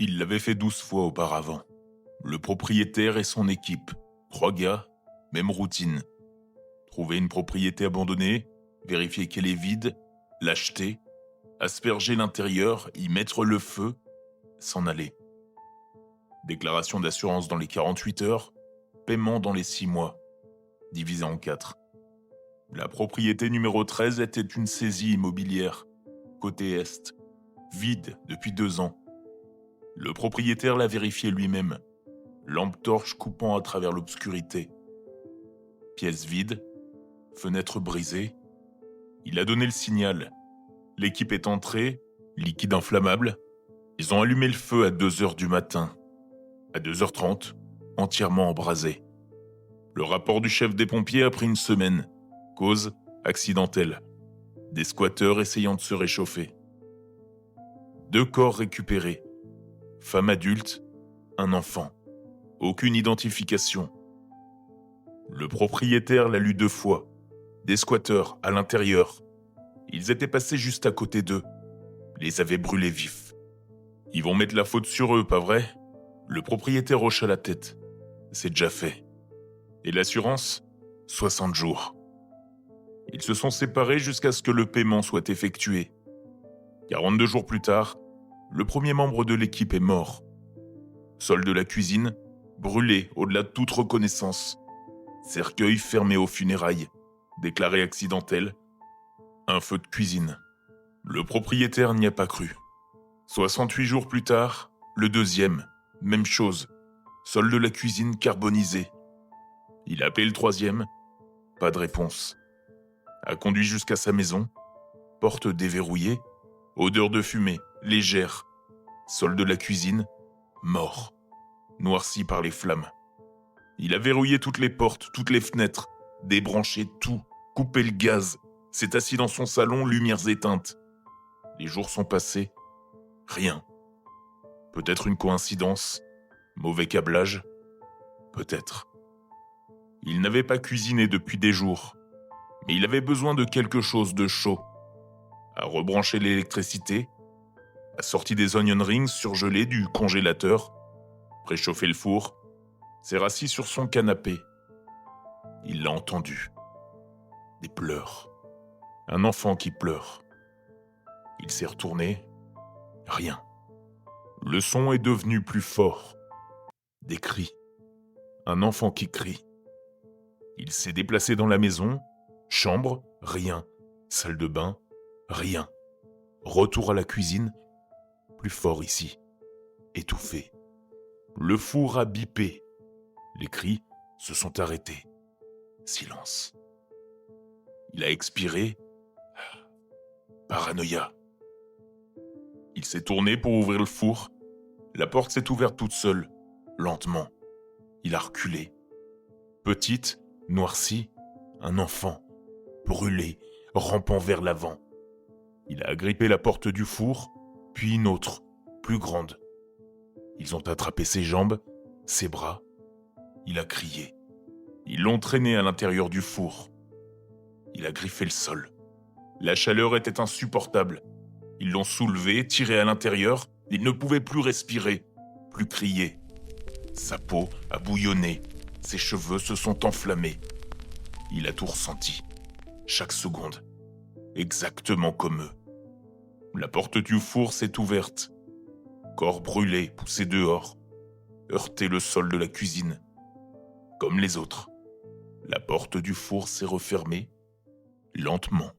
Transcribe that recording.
Il l'avait fait 12 fois auparavant. Le propriétaire et son équipe. 3 gars, même routine. Trouver une propriété abandonnée, vérifier qu'elle est vide, l'acheter, asperger l'intérieur, y mettre le feu, s'en aller. Déclaration d'assurance dans les 48 heures, paiement dans les 6 mois, divisé en 4. La propriété numéro 13 était une saisie immobilière, côté est, vide depuis 2 ans. Le propriétaire l'a vérifié lui-même, lampe torche coupant à travers l'obscurité. Pièce vide, fenêtre brisée. Il a donné le signal. L'équipe est entrée, liquide inflammable. Ils ont allumé le feu à 2h du matin. À 2h30, entièrement embrasé. Le rapport du chef des pompiers a pris 1 semaine. Cause accidentelle. Des squatteurs essayant de se réchauffer. 2 corps récupérés. Femme adulte, un enfant. Aucune identification. Le propriétaire l'a lu 2 fois. Des squatteurs à l'intérieur. Ils étaient passés juste à côté d'eux. Les avaient brûlés vifs. Ils vont mettre la faute sur eux, pas vrai? Le propriétaire hocha la tête. C'est déjà fait. Et l'assurance? 60 jours. Ils se sont séparés jusqu'à ce que le paiement soit effectué. 42 jours plus tard, le premier membre de l'équipe est mort. Sol de la cuisine, brûlé au-delà de toute reconnaissance. Cercueil fermé aux funérailles, déclaré accidentel. Un feu de cuisine. Le propriétaire n'y a pas cru. 68 jours plus tard, le deuxième, même chose. Sol de la cuisine carbonisé. Il a appelé le troisième, pas de réponse. A conduit jusqu'à sa maison, porte déverrouillée, odeur de fumée, légère. Sol de la cuisine, mort, noirci par les flammes. Il a verrouillé toutes les portes, toutes les fenêtres, débranché tout, coupé le gaz, s'est assis dans son salon, lumières éteintes. Les jours sont passés, rien. Peut-être une coïncidence, mauvais câblage, peut-être. Il n'avait pas cuisiné depuis des jours, mais il avait besoin de quelque chose de chaud. A rebranché l'électricité, a sorti des onion rings surgelés du congélateur, préchauffé le four, s'est rassis sur son canapé. Il l'a entendu. Des pleurs. Un enfant qui pleure. Il s'est retourné. Rien. Le son est devenu plus fort. Des cris. Un enfant qui crie. Il s'est déplacé dans la maison. Chambre, rien. Salle de bain, rien. Retour à la cuisine. Plus fort ici. Étouffé. Le four a bipé. Les cris se sont arrêtés. Silence. Il a expiré. Paranoïa. Il s'est tourné pour ouvrir le four. La porte s'est ouverte toute seule, lentement. Il a reculé. Petite, noircie, un enfant, brûlé, rampant vers l'avant. Il a agrippé la porte du four, puis une autre, plus grande. Ils ont attrapé ses jambes, ses bras. Il a crié. Ils l'ont traîné à l'intérieur du four. Il a griffé le sol. La chaleur était insupportable. Ils l'ont soulevé, tiré à l'intérieur. Il ne pouvait plus respirer, plus crier. Sa peau a bouillonné. Ses cheveux se sont enflammés. Il a tout ressenti. Chaque seconde. Exactement comme eux. La porte du four s'est ouverte. Corps brûlé, poussé dehors. Heurté le sol de la cuisine. Comme les autres. La porte du four s'est refermée, lentement.